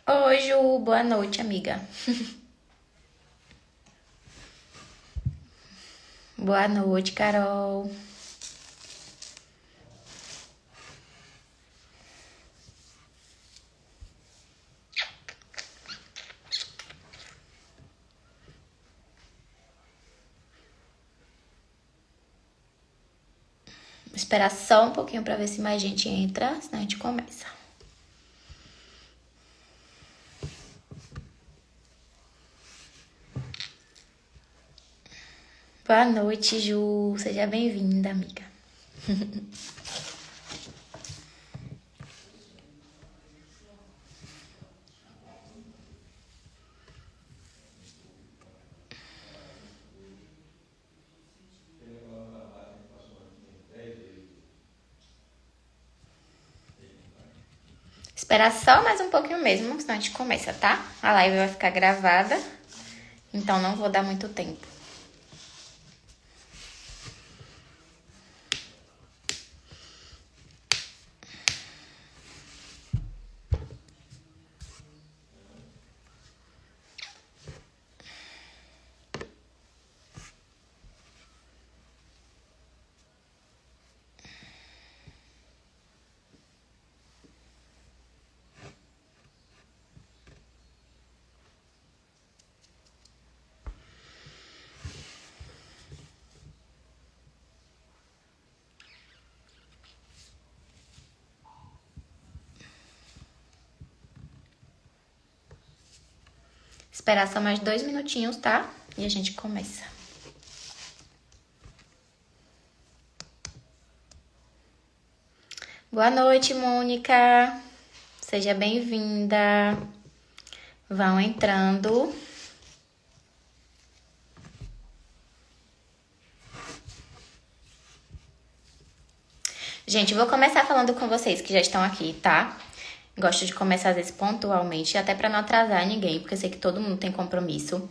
Oi, Ju, boa noite, amiga. Boa noite, Carol. Vou esperar só um pouquinho pra ver se mais gente entra, senão a gente começa. Boa noite, Ju. Seja bem-vinda, amiga. Esperar só mais um pouquinho mesmo, senão a gente começa, tá? A live vai ficar gravada, então não vou dar muito tempo. Esperar só mais 2 minutinhos, tá? E a gente começa. Boa noite, Mônica. Seja bem-vinda. Vão entrando. Gente, vou começar falando com vocês que já estão aqui, tá? Gosto de começar às vezes pontualmente, até pra não atrasar ninguém, porque eu sei que todo mundo tem compromisso.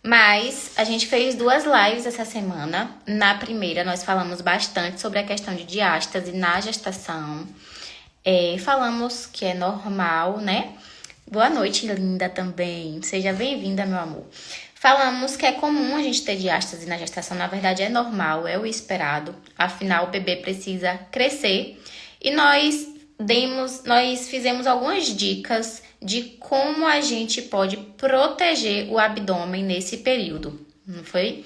Mas a gente fez 2 lives essa semana. Na primeira, nós falamos bastante sobre a questão de diástase na gestação. Falamos que é normal, né? Boa noite, linda, também. Seja bem-vinda, meu amor. Falamos que é comum a gente ter diástase na gestação. Na verdade, é normal, é o esperado. Afinal, o bebê precisa crescer. E nós fizemos algumas dicas de como a gente pode proteger o abdômen nesse período, não foi?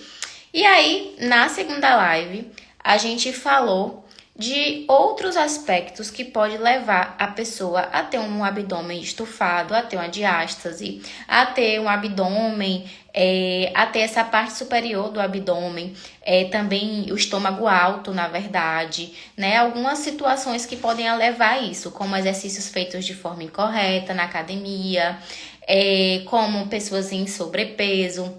E aí, na segunda live, a gente falou de outros aspectos que pode levar a pessoa a ter um abdômen estufado, a ter uma diástase, a ter um abdômen, a ter essa parte superior do abdômen, também o estômago alto, na verdade, né? Algumas situações que podem levar a isso, como exercícios feitos de forma incorreta na academia, como pessoas em sobrepeso.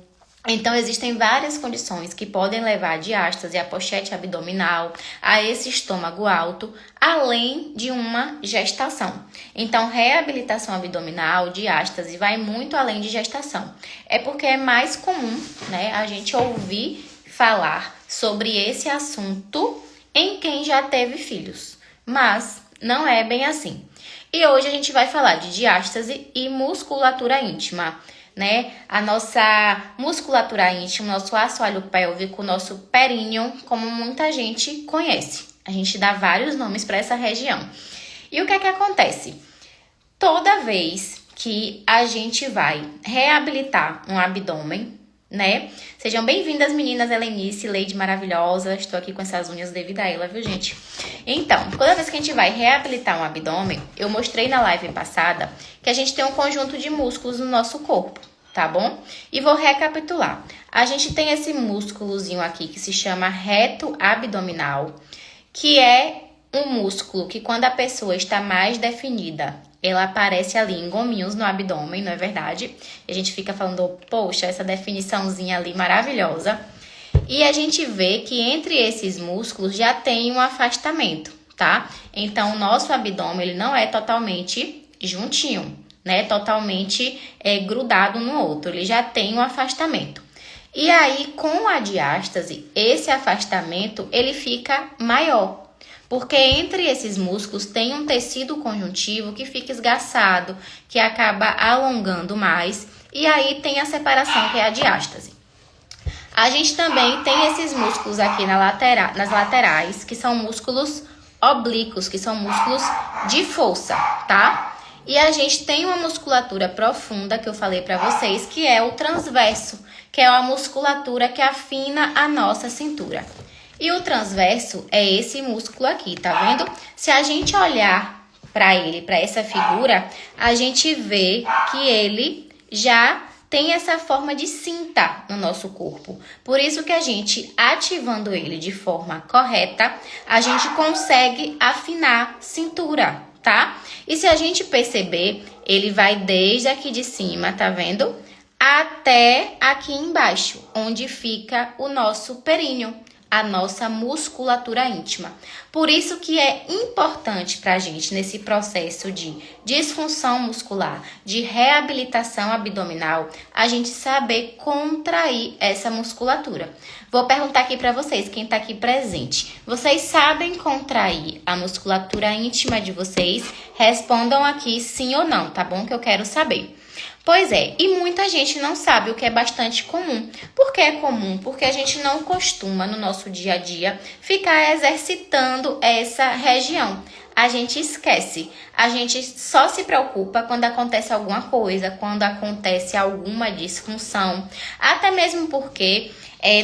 Então, existem várias condições que podem levar a diástase, a pochete abdominal, a esse estômago alto, além de uma gestação. Então, reabilitação abdominal, diástase, vai muito além de gestação. É porque é mais comum, né, a gente ouvir falar sobre esse assunto em quem já teve filhos. Mas não é bem assim. E hoje a gente vai falar de diástase e musculatura íntima, né? A nossa musculatura íntima, nosso assoalho pélvico, nosso períneo, como muita gente conhece. A gente dá vários nomes para essa região. E o que é que acontece? Toda vez que a gente vai reabilitar um abdômen, né? Sejam bem-vindas, meninas Helenice, Leide maravilhosa. Estou aqui com essas unhas devido a ela, viu, gente? Então, toda vez que a gente vai reabilitar um abdômen, eu mostrei na live passada que a gente tem um conjunto de músculos no nosso corpo, tá bom? E vou recapitular. A gente tem esse músculozinho aqui que se chama reto abdominal, que é um músculo que quando a pessoa está mais definida, ela aparece ali em gominhos no abdômen, não é verdade? E a gente fica falando, poxa, essa definiçãozinha ali maravilhosa. E a gente vê que entre esses músculos já tem um afastamento, tá? Então, o nosso abdômen, ele não é totalmente juntinho, né? Totalmente grudado no outro, ele já tem um afastamento. E aí, com a diástase, esse afastamento, ele fica maior. Porque entre esses músculos tem um tecido conjuntivo que fica esgaçado, que acaba alongando mais, e aí tem a separação, que é a diástase. A gente também tem esses músculos aqui nas laterais, que são músculos oblíquos, que são músculos de força, tá? E a gente tem uma musculatura profunda, que eu falei pra vocês, que é o transverso, que é a musculatura que afina a nossa cintura. E o transverso é esse músculo aqui, tá vendo? Se a gente olhar pra ele, pra essa figura, a gente vê que ele já tem essa forma de cinta no nosso corpo. Por isso que a gente, ativando ele de forma correta, a gente consegue afinar cintura, tá? E se a gente perceber, ele vai desde aqui de cima, tá vendo? Até aqui embaixo, onde fica o nosso períneo, a nossa musculatura íntima. Por isso que é importante para a gente, nesse processo de disfunção muscular, de reabilitação abdominal, a gente saber contrair essa musculatura. Vou perguntar aqui para vocês, quem está aqui presente. Vocês sabem contrair a musculatura íntima de vocês? Respondam aqui sim ou não, tá bom? Que eu quero saber. Pois é, e muita gente não sabe, o que é bastante comum. Por que é comum? Porque a gente não costuma, no nosso dia a dia, ficar exercitando essa região. A gente esquece, a gente só se preocupa quando acontece alguma coisa, quando acontece alguma disfunção. Até mesmo porque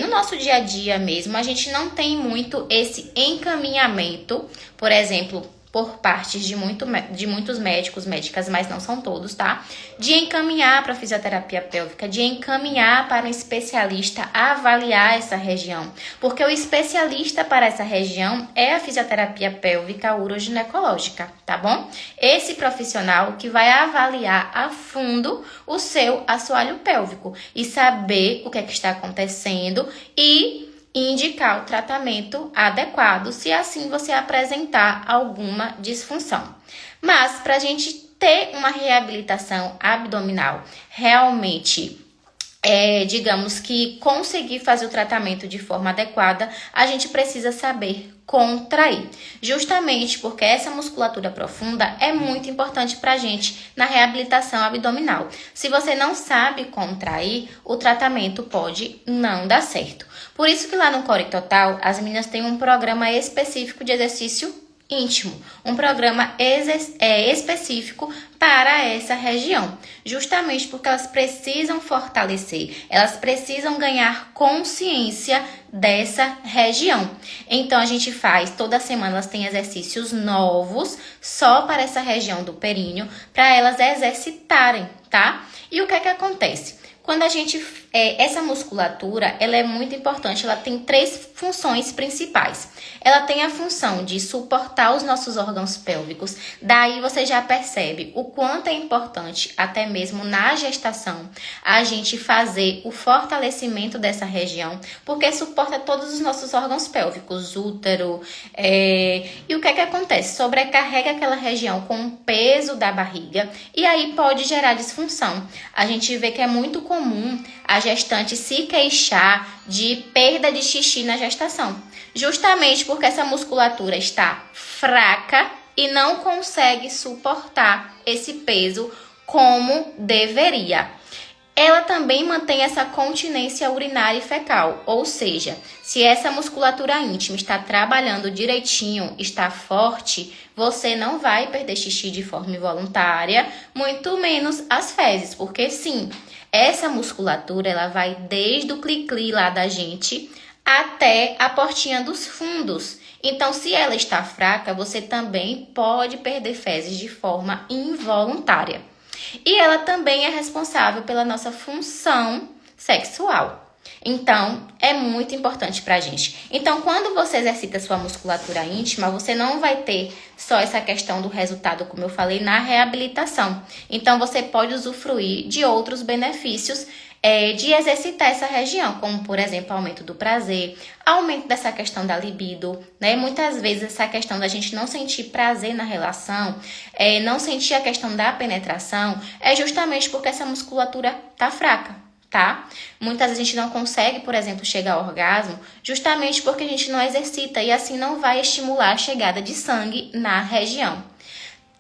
no nosso dia a dia mesmo, a gente não tem muito esse encaminhamento, por exemplo, por parte de muitos médicos, médicas, mas não são todos, tá? De encaminhar para fisioterapia pélvica, de encaminhar para um especialista avaliar essa região. Porque o especialista para essa região é a fisioterapia pélvica uroginecológica, tá bom? Esse profissional que vai avaliar a fundo o seu assoalho pélvico e saber o que é que está acontecendo e indicar o tratamento adequado, se assim você apresentar alguma disfunção. Mas para a gente ter uma reabilitação abdominal realmente, digamos que conseguir fazer o tratamento de forma adequada, a gente precisa saber contrair. Justamente porque essa musculatura profunda é muito importante para a gente na reabilitação abdominal. Se você não sabe contrair, o tratamento pode não dar certo. Por isso que lá no Core Total, as meninas têm um programa específico de exercício íntimo, um programa específico para essa região, justamente porque elas precisam fortalecer, elas precisam ganhar consciência dessa região. Então a gente faz, toda semana elas têm exercícios novos só para essa região do períneo, para elas exercitarem, tá? E o que é que acontece? Quando a gente, essa musculatura, ela é muito importante, ela tem 3 funções principais. Ela tem a função de suportar os nossos órgãos pélvicos, daí você já percebe o quanto é importante, até mesmo na gestação, a gente fazer o fortalecimento dessa região, porque suporta todos os nossos órgãos pélvicos, útero, e o que é que acontece? Sobrecarrega aquela região com o peso da barriga, e aí pode gerar disfunção. A gente vê que é muito comum a gestante se queixar de perda de xixi na gestação, justamente porque essa musculatura está fraca e não consegue suportar esse peso como deveria. Ela também mantém essa continência urinária e fecal, ou seja, se essa musculatura íntima está trabalhando direitinho, está forte, você não vai perder xixi de forma involuntária, muito menos as fezes, porque sim, essa musculatura ela vai desde o cli-cli lá da gente até a portinha dos fundos. Então, se ela está fraca, você também pode perder fezes de forma involuntária. E ela também é responsável pela nossa função sexual. Então, é muito importante pra gente. Então, quando você exercita sua musculatura íntima, você não vai ter só essa questão do resultado, como eu falei, na reabilitação. Então, você pode usufruir de outros benefícios de exercitar essa região, como, por exemplo, aumento do prazer, aumento dessa questão da libido, né? Muitas vezes essa questão da gente não sentir prazer na relação, não sentir a questão da penetração, é justamente porque essa musculatura tá fraca. tá? Muitas vezes a gente não consegue, por exemplo, chegar ao orgasmo justamente porque a gente não exercita e assim não vai estimular a chegada de sangue na região.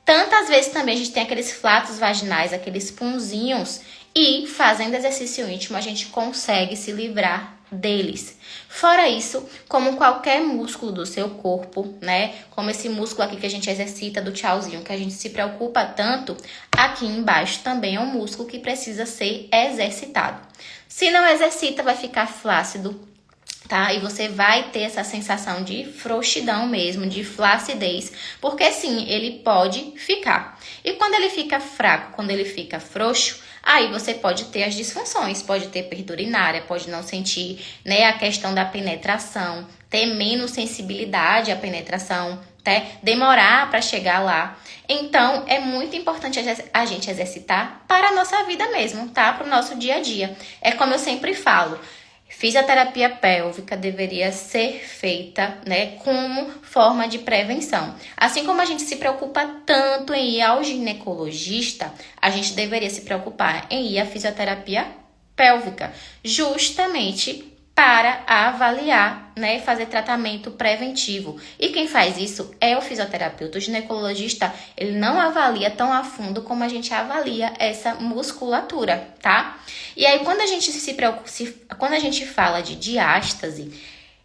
Tantas vezes também a gente tem aqueles flatos vaginais, aqueles punzinhos, e fazendo exercício íntimo a gente consegue se livrar deles. Fora isso, como qualquer músculo do seu corpo, né? Como esse músculo aqui que a gente exercita do tchauzinho, que a gente se preocupa tanto, aqui embaixo também é um músculo que precisa ser exercitado. Se não exercita, vai ficar flácido, tá? E você vai ter essa sensação de frouxidão mesmo, de flacidez, porque sim, ele pode ficar. E quando ele fica fraco, quando ele fica frouxo, aí você pode ter as disfunções, pode ter perda urinária, pode não sentir, né, a questão da penetração, ter menos sensibilidade à penetração, demorar para chegar lá. Então, é muito importante a gente exercitar para a nossa vida mesmo, tá? Para o nosso dia a dia. É como eu sempre falo, fisioterapia pélvica deveria ser feita, né, como forma de prevenção. Assim como a gente se preocupa tanto em ir ao ginecologista, a gente deveria se preocupar em ir à fisioterapia pélvica, justamente para avaliar, né, fazer tratamento preventivo. E quem faz isso é o fisioterapeuta. O ginecologista, ele não avalia tão a fundo como a gente avalia essa musculatura, tá? E aí, quando a gente quando a gente fala de diástase,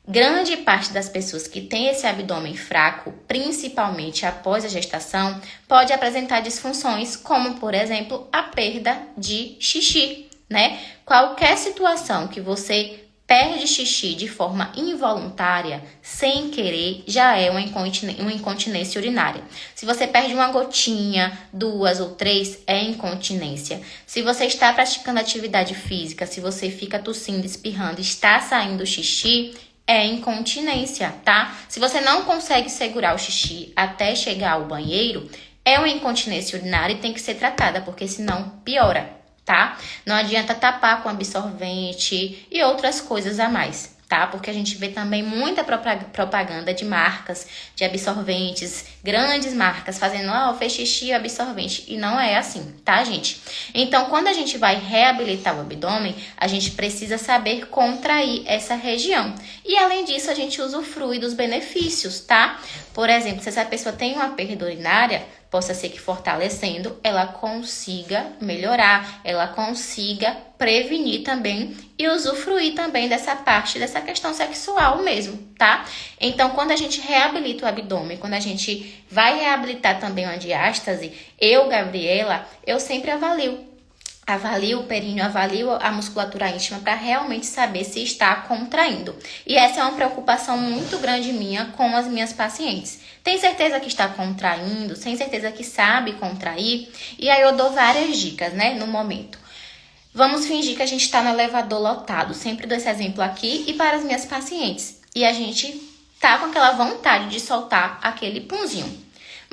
grande parte das pessoas que têm esse abdômen fraco, principalmente após a gestação, pode apresentar disfunções, como, por exemplo, a perda de xixi, né? Qualquer situação que você perde xixi de forma involuntária, sem querer, já é uma incontinência urinária. Se você perde uma gotinha, 2 ou 3, é incontinência. Se você está praticando atividade física, se você fica tossindo, espirrando, está saindo xixi, é incontinência, tá? Se você não consegue segurar o xixi até chegar ao banheiro, é uma incontinência urinária e tem que ser tratada, porque senão piora, tá? Não adianta tapar com absorvente e outras coisas a mais, tá? Porque a gente vê também muita propaganda de marcas, de absorventes, grandes marcas fazendo, fez xixi absorvente, e não é assim, tá, gente? Então, quando a gente vai reabilitar o abdômen, a gente precisa saber contrair essa região. E além disso, a gente usufrui dos benefícios, tá? Por exemplo, se essa pessoa tem uma perda urinária, possa ser que fortalecendo, ela consiga melhorar, ela consiga prevenir também e usufruir também dessa parte, dessa questão sexual mesmo, tá? Então, quando a gente reabilita o abdômen, quando a gente vai reabilitar também uma diástase, eu, Gabriela, eu sempre avalio o períneo, avalio a musculatura íntima para realmente saber se está contraindo. E essa é uma preocupação muito grande minha com as minhas pacientes. Tem certeza que está contraindo? Tem certeza que sabe contrair? E aí eu dou várias dicas, né, no momento. Vamos fingir que a gente está no elevador lotado. Sempre dou esse exemplo aqui e para as minhas pacientes. E a gente tá com aquela vontade de soltar aquele punzinho.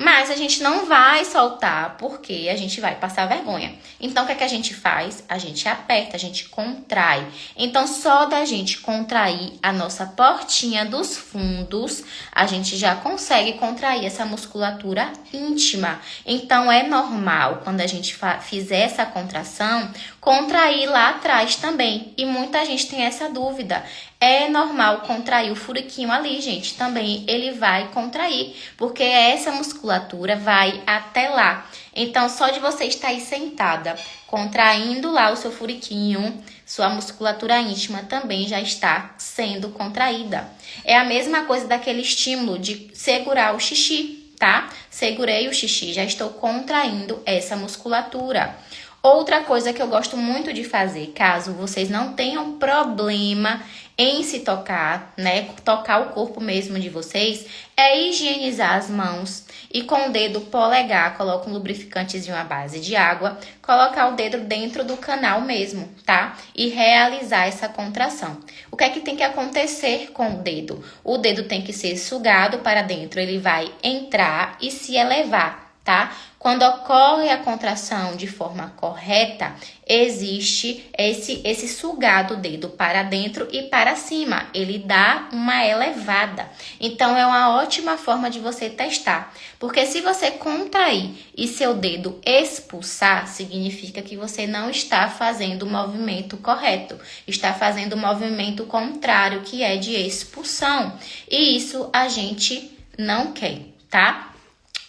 Mas a gente não vai soltar porque a gente vai passar vergonha. Então, o que é que a gente faz? A gente aperta, a gente contrai. Então, só da gente contrair a nossa portinha dos fundos, a gente já consegue contrair essa musculatura íntima. Então, é normal, quando a gente fizer essa contração, contrair lá atrás também. E muita gente tem essa dúvida. É normal contrair o furiquinho ali, gente. Também ele vai contrair, porque essa musculatura vai até lá. Então, só de você estar aí sentada, contraindo lá o seu furiquinho, sua musculatura íntima também já está sendo contraída. É a mesma coisa daquele estímulo de segurar o xixi, tá? Segurei o xixi, já estou contraindo essa musculatura. Outra coisa que eu gosto muito de fazer, caso vocês não tenham problema em se tocar, né, tocar o corpo mesmo de vocês, é higienizar as mãos e com o dedo polegar, coloca um lubrificantezinho à base de água, colocar o dedo dentro do canal mesmo, tá? E realizar essa contração. O que é que tem que acontecer com o dedo? O dedo tem que ser sugado para dentro, ele vai entrar e se elevar. tá? Quando ocorre a contração de forma correta, existe esse sugar do dedo para dentro e para cima. Ele dá uma elevada. Então, é uma ótima forma de você testar. Porque se você contrair e seu dedo expulsar, significa que você não está fazendo o movimento correto. Está fazendo o movimento contrário, que é de expulsão. E isso a gente não quer, tá?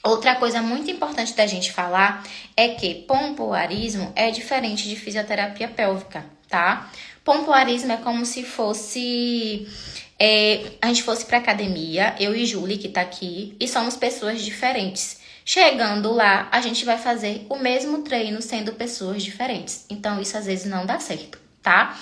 Outra coisa muito importante da gente falar é que pompoarismo é diferente de fisioterapia pélvica, tá? Pompoarismo é como se fosse... a gente fosse pra academia, eu e Julie, que tá aqui, e somos pessoas diferentes. Chegando lá, a gente vai fazer o mesmo treino sendo pessoas diferentes. Então, isso às vezes não dá certo, tá?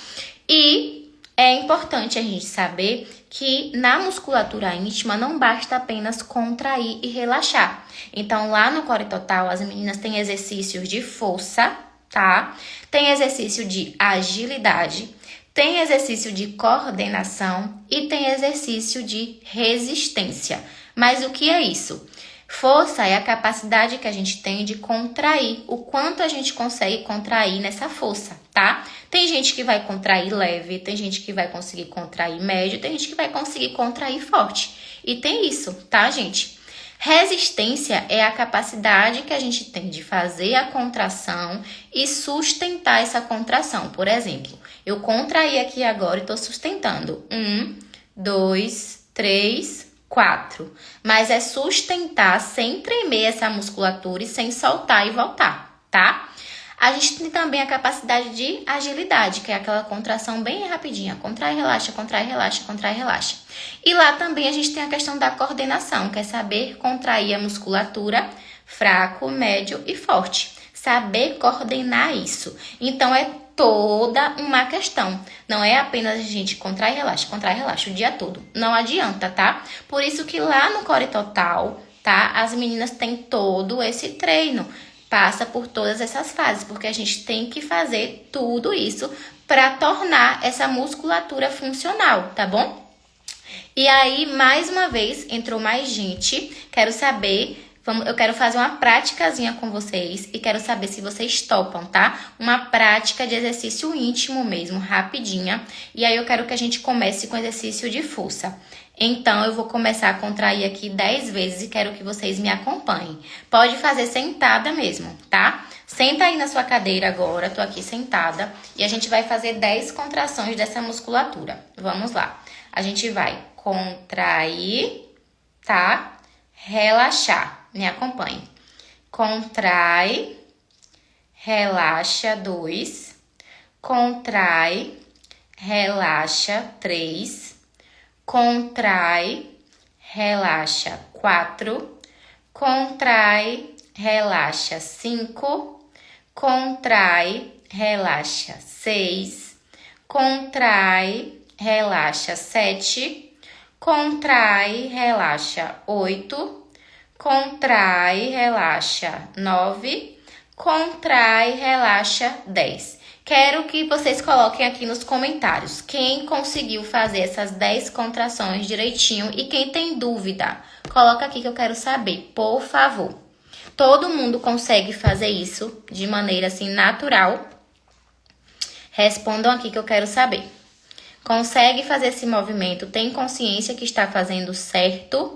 E é importante a gente saber que na musculatura íntima não basta apenas contrair e relaxar. Então, lá no Core Total, as meninas têm exercícios de força, tá? Tem exercício de agilidade, tem exercício de coordenação e tem exercício de resistência. Mas o que é isso? Força é a capacidade que a gente tem de contrair, o quanto a gente consegue contrair nessa força, tá? Tem gente que vai contrair leve, tem gente que vai conseguir contrair médio, tem gente que vai conseguir contrair forte. E tem isso, tá, gente? Resistência é a capacidade que a gente tem de fazer a contração e sustentar essa contração. Por exemplo, eu contraí aqui agora e tô sustentando. 1, 2, 3, 4. Mas é sustentar sem tremer essa musculatura e sem soltar e voltar, tá? A gente tem também a capacidade de agilidade, que é aquela contração bem rapidinha. Contrai, relaxa, contrai, relaxa, contrai, relaxa. E lá também a gente tem a questão da coordenação, que é saber contrair a musculatura fraco, médio e forte. Saber coordenar isso. Então, é toda uma questão. Não é apenas a gente contrai, relaxa o dia todo. Não adianta, tá? Por isso que lá no Core Total, tá? As meninas têm todo esse treino. Passa por todas essas fases, porque a gente tem que fazer tudo isso para tornar essa musculatura funcional, tá bom? E aí, mais uma vez, entrou mais gente. Quero saber... Eu quero fazer uma praticazinha com vocês e quero saber se vocês topam, tá? Uma prática de exercício íntimo mesmo, rapidinha. E aí eu quero que a gente comece com exercício de força. Então, eu vou começar a contrair aqui 10 vezes e quero que vocês me acompanhem. Pode fazer sentada mesmo, tá? Senta aí na sua cadeira agora, tô aqui sentada. E a gente vai fazer 10 contrações dessa musculatura. Vamos lá. A gente vai contrair, tá? Relaxar. Me acompanhe. Contrai, relaxa, 2. Contrai, relaxa, 3. Contrai, relaxa, 4. Contrai, relaxa, 5. Contrai, relaxa, 6. Contrai, relaxa, 7. Contrai, relaxa, 8. Contrai, relaxa, 9. Contrai, relaxa, 10. Quero que vocês coloquem aqui nos comentários quem conseguiu fazer essas 10 contrações direitinho e quem tem dúvida. Coloca aqui que eu quero saber, por favor. Todo mundo consegue fazer isso de maneira assim natural? Respondam aqui que eu quero saber. Consegue fazer esse movimento? Tem consciência que está fazendo certo?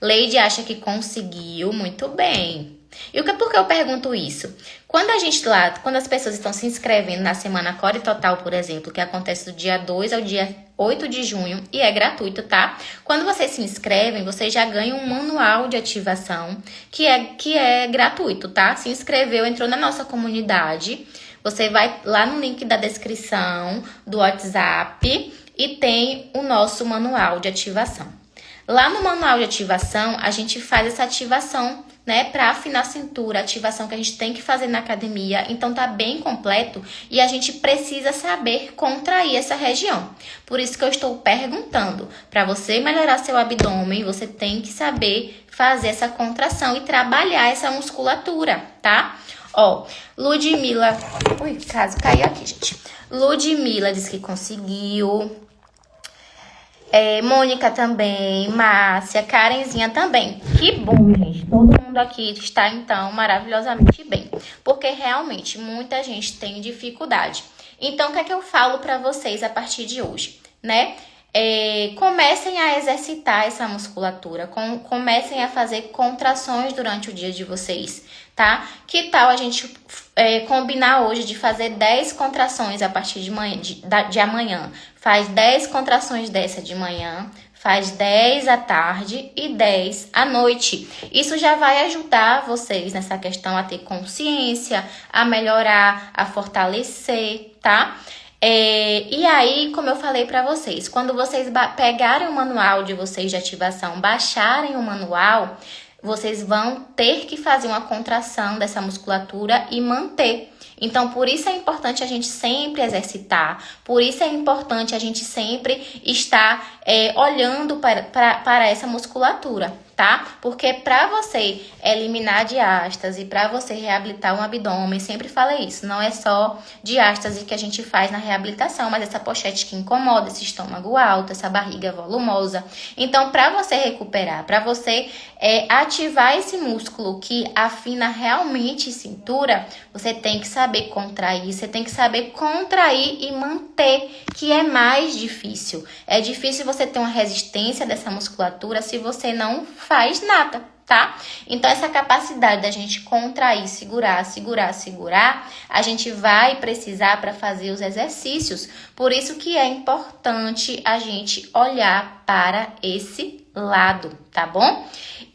Leide acha que conseguiu, muito bem. E por que eu pergunto isso? Quando as pessoas estão se inscrevendo na Semana Core Total, por exemplo, que acontece do dia 2 ao dia 8 de junho e é gratuito, tá? Quando vocês se inscrevem, vocês já ganham um manual de ativação que é gratuito, tá? Se inscreveu, entrou na nossa comunidade, você vai lá no link da descrição do WhatsApp e tem o nosso manual de ativação. Lá no manual de ativação, a gente faz essa ativação, né, para afinar a cintura, ativação que a gente tem que fazer na academia. Então, tá bem completo e a gente precisa saber contrair essa região. Por isso que eu estou perguntando, para você melhorar seu abdômen, você tem que saber fazer essa contração e trabalhar essa musculatura, tá? Ó, Ludmila... Ui, caso caiu aqui, gente. Ludmila disse que conseguiu... Mônica também, Márcia, Karenzinha também. Que bom, gente. Todo mundo aqui está, então, maravilhosamente bem. Porque, realmente, muita gente tem dificuldade. Então, o que é que eu falo para vocês a partir de hoje, né? Comecem a exercitar essa musculatura. Comecem a fazer contrações durante o dia de vocês, tá? Que tal a gente combinar hoje de fazer 10 contrações a partir de amanhã? Faz 10 contrações dessa de manhã, faz 10 à tarde e 10 à noite. Isso já vai ajudar vocês nessa questão a ter consciência, a melhorar, a fortalecer, tá? E aí, como eu falei pra vocês, quando vocês pegarem o manual de vocês de ativação, baixarem o manual, vocês vão ter que fazer uma contração dessa musculatura e manter. Então, por isso é importante a gente sempre exercitar, por isso é importante a gente sempre estar olhando para essa musculatura, tá? Porque para você eliminar a diástase, para você reabilitar um abdômen, sempre falei isso, não é só diástase que a gente faz na reabilitação, mas essa pochete que incomoda, esse estômago alto, essa barriga volumosa. Então, para você recuperar, para você ativar esse músculo que afina realmente cintura, você tem que saber contrair, você tem que saber contrair e manter, que é mais difícil. É difícil você ter uma resistência dessa musculatura se você não faz nada, tá? Então, essa capacidade da gente contrair, segurar, a gente vai precisar para fazer os exercícios. Por isso que é importante a gente olhar para esse lado, tá bom?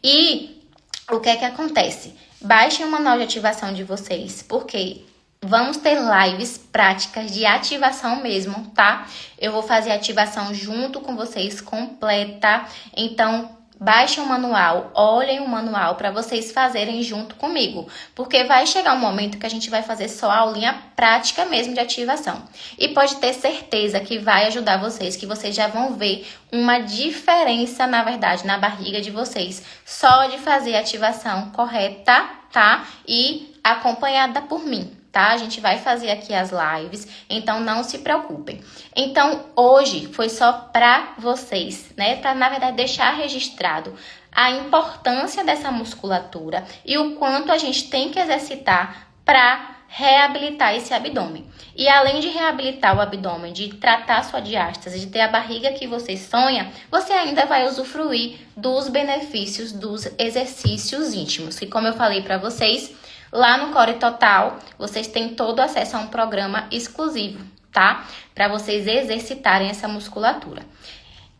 E o que é que acontece? Baixem o manual de ativação de vocês, porque vamos ter lives práticas de ativação mesmo, tá? Eu vou fazer a ativação junto com vocês completa. Então, baixem o manual, olhem o manual para vocês fazerem junto comigo. Porque vai chegar um momento que a gente vai fazer só a aulinha prática mesmo de ativação. E pode ter certeza que vai ajudar vocês, que vocês já vão ver uma diferença, na verdade, na barriga de vocês. Só de fazer a ativação correta, tá? E acompanhada por mim. Tá? A gente vai fazer aqui as lives, então não se preocupem. Então, hoje foi só para vocês, né? Para, na verdade, deixar registrado a importância dessa musculatura e o quanto a gente tem que exercitar para reabilitar esse abdômen. E além de reabilitar o abdômen, de tratar sua diástase, de ter a barriga que você sonha, você ainda vai usufruir dos benefícios dos exercícios íntimos, que, como eu falei para vocês, lá no Core Total, vocês têm todo acesso a um programa exclusivo, tá? Para vocês exercitarem essa musculatura.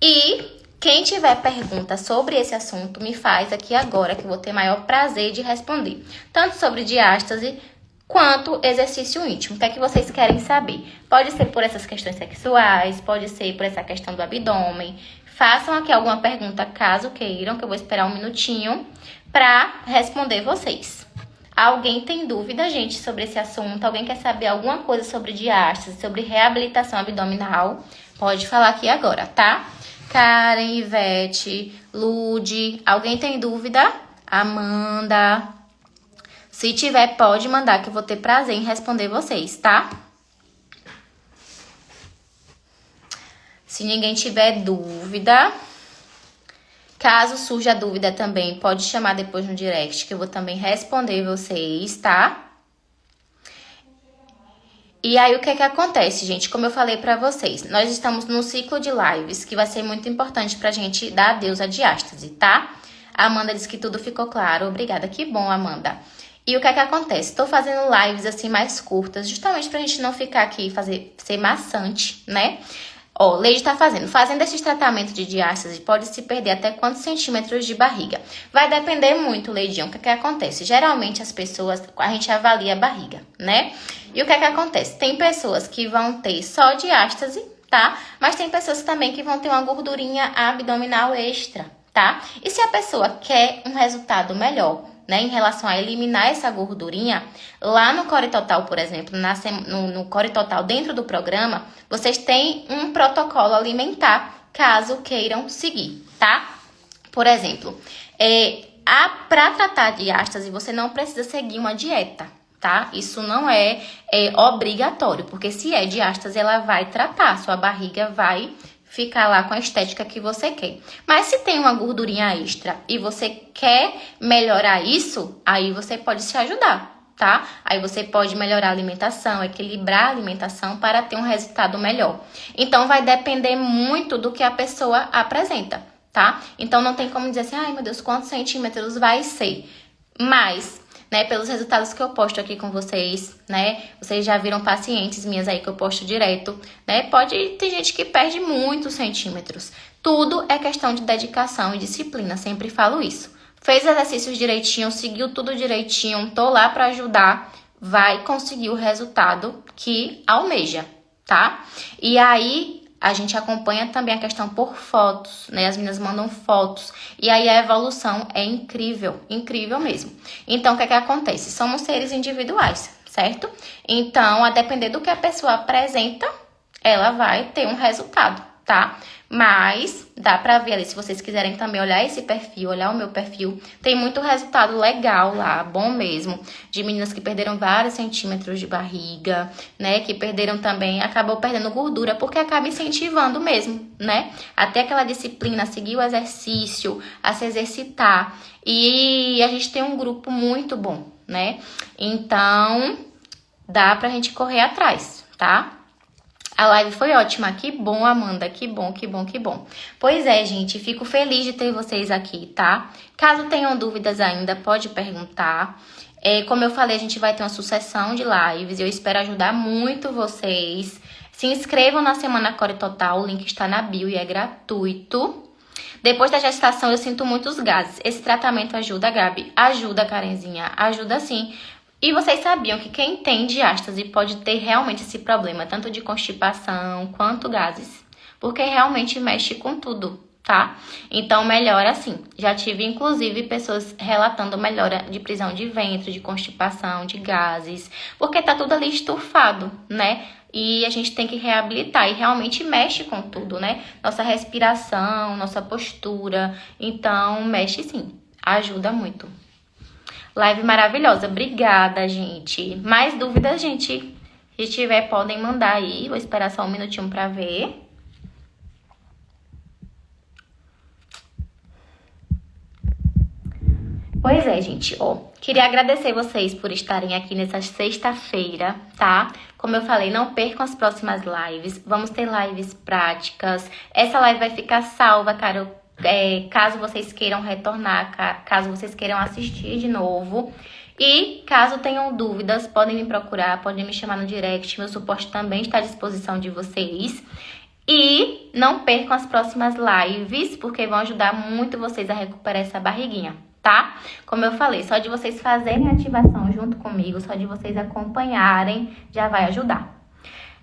E quem tiver pergunta sobre esse assunto, me faz aqui agora, que eu vou ter maior prazer de responder. Tanto sobre diástase, quanto exercício íntimo. O que é que vocês querem saber? Pode ser por essas questões sexuais, pode ser por essa questão do abdômen. Façam aqui alguma pergunta, caso queiram, que eu vou esperar um minutinho para responder vocês. Alguém tem dúvida, gente, sobre esse assunto? Alguém quer saber alguma coisa sobre diástase, sobre reabilitação abdominal? Pode falar aqui agora, tá? Karen, Ivete, Lude, alguém tem dúvida? Amanda. Se tiver, pode mandar que eu vou ter prazer em responder vocês, tá? Se ninguém tiver dúvida... Caso surja dúvida também, pode chamar depois no direct, que eu vou também responder vocês, tá? E aí, o que é que acontece, gente? Como eu falei pra vocês, nós estamos num ciclo de lives que vai ser muito importante pra gente dar adeus à diástase, tá? A Amanda disse que tudo ficou claro. Obrigada, que bom, Amanda. E o que é que acontece? Estou fazendo lives assim mais curtas, justamente pra gente não ficar aqui ser maçante, né? Ó, Leide tá fazendo esses tratamentos de diástase, pode se perder até quantos centímetros de barriga? Vai depender muito, Leidinho, o que é que acontece? Geralmente as pessoas, a gente avalia a barriga, né? E o que é que acontece? Tem pessoas que vão ter só diástase, tá? Mas tem pessoas também que vão ter uma gordurinha abdominal extra, tá? E se a pessoa quer um resultado melhor, né, em relação a eliminar essa gordurinha, lá no Core Total, por exemplo, no Core Total, dentro do programa, vocês têm um protocolo alimentar, caso queiram seguir, tá? Por exemplo, para tratar de diástase, você não precisa seguir uma dieta, tá? Isso não é obrigatório, porque se é diástase, ela vai tratar, sua barriga vai ficar lá com a estética que você quer. Mas se tem uma gordurinha extra e você quer melhorar isso, aí você pode se ajudar, tá? Aí você pode melhorar a alimentação, equilibrar a alimentação para ter um resultado melhor. Então vai depender muito do que a pessoa apresenta, tá? Então não tem como dizer assim, ai meu Deus, quantos centímetros vai ser? Mas, né, pelos resultados que eu posto aqui com vocês, né, vocês já viram pacientes minhas aí que eu posto direto, né, tem gente que perde muitos centímetros. Tudo é questão de dedicação e disciplina, sempre falo isso. Fez exercícios direitinho, seguiu tudo direitinho, tô lá pra ajudar, vai conseguir o resultado que almeja, tá? E aí, a gente acompanha também a questão por fotos, né? As meninas mandam fotos. E aí a evolução é incrível, incrível mesmo. Então, o que é que acontece? Somos seres individuais, certo? Então, a depender do que a pessoa apresenta, ela vai ter um resultado, tá? Mas dá pra ver ali, se vocês quiserem também olhar esse perfil, olhar o meu perfil, tem muito resultado legal lá, bom mesmo, de meninas que perderam vários centímetros de barriga, né, que perderam também, acabou perdendo gordura, porque acaba incentivando mesmo, né, até aquela disciplina, seguir o exercício, a se exercitar, e a gente tem um grupo muito bom, né, então dá pra gente correr atrás, tá? A live foi ótima, que bom, Amanda, que bom, que bom, que bom. Pois é, gente, fico feliz de ter vocês aqui, tá? Caso tenham dúvidas ainda, pode perguntar. Como eu falei, a gente vai ter uma sucessão de lives e eu espero ajudar muito vocês. Se inscrevam na Semana Core Total, o link está na bio e é gratuito. Depois da gestação, eu sinto muitos gases. Esse tratamento ajuda, Gabi? Ajuda, Karenzinha, ajuda sim. E vocês sabiam que quem tem diástase pode ter realmente esse problema, tanto de constipação quanto gases, porque realmente mexe com tudo, tá? Então melhora assim. Já tive inclusive pessoas relatando melhora de prisão de ventre, de constipação, de gases, porque tá tudo ali estufado, né? E a gente tem que reabilitar e realmente mexe com tudo, né? Nossa respiração, nossa postura, então mexe sim, ajuda muito. Live maravilhosa. Obrigada, gente. Mais dúvidas, gente? Se tiver, podem mandar aí. Vou esperar só um minutinho pra ver. Pois é, gente. Ó, queria agradecer vocês por estarem aqui nessa sexta-feira, tá? Como eu falei, não percam as próximas lives. Vamos ter lives práticas. Essa live vai ficar salva, cara. Caso vocês queiram retornar, caso vocês queiram assistir de novo. E caso tenham dúvidas, podem me procurar, podem me chamar no direct. Meu suporte também está à disposição de vocês. E não percam as próximas lives, porque vão ajudar muito vocês a recuperar essa barriguinha, tá? Como eu falei, só de vocês fazerem a ativação junto comigo, só de vocês acompanharem, já vai ajudar.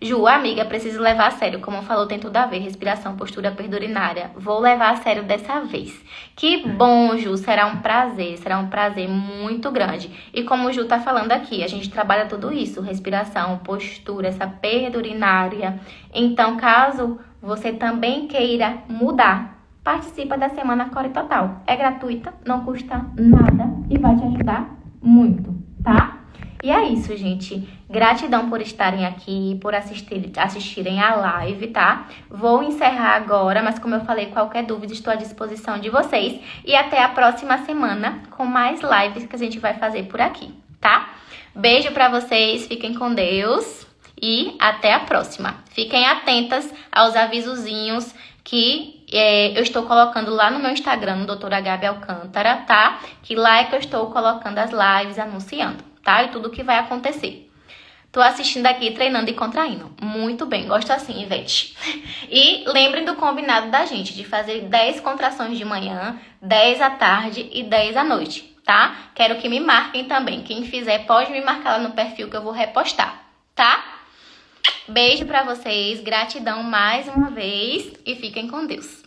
Ju, amiga, preciso levar a sério. Como falou, tem tudo a ver. Respiração, postura, perda urinária. Vou levar a sério dessa vez. Que bom, Ju. Será um prazer muito grande. E como o Ju tá falando aqui, a gente trabalha tudo isso. Respiração, postura, essa perda urinária. Então, caso você também queira mudar, participa da Semana Core Total. É gratuita, não custa nada e vai te ajudar muito, tá? E é isso, gente. Gratidão por estarem aqui, por assistirem a live, tá? Vou encerrar agora, mas como eu falei, qualquer dúvida estou à disposição de vocês. E até a próxima semana com mais lives que a gente vai fazer por aqui, tá? Beijo pra vocês, fiquem com Deus e até a próxima. Fiquem atentas aos avisozinhos que eu estou colocando lá no meu Instagram, no Doutora Gabi Alcântara, tá? Que lá é que eu estou colocando as lives, anunciando, tá? E tudo que vai acontecer. Tô assistindo aqui, treinando e contraindo. Muito bem, gosto assim, Ivete. E lembrem do combinado da gente, de fazer 10 contrações de manhã, 10 à tarde e 10 à noite, tá? Quero que me marquem também. Quem fizer, pode me marcar lá no perfil que eu vou repostar, tá? Beijo pra vocês, gratidão mais uma vez e fiquem com Deus.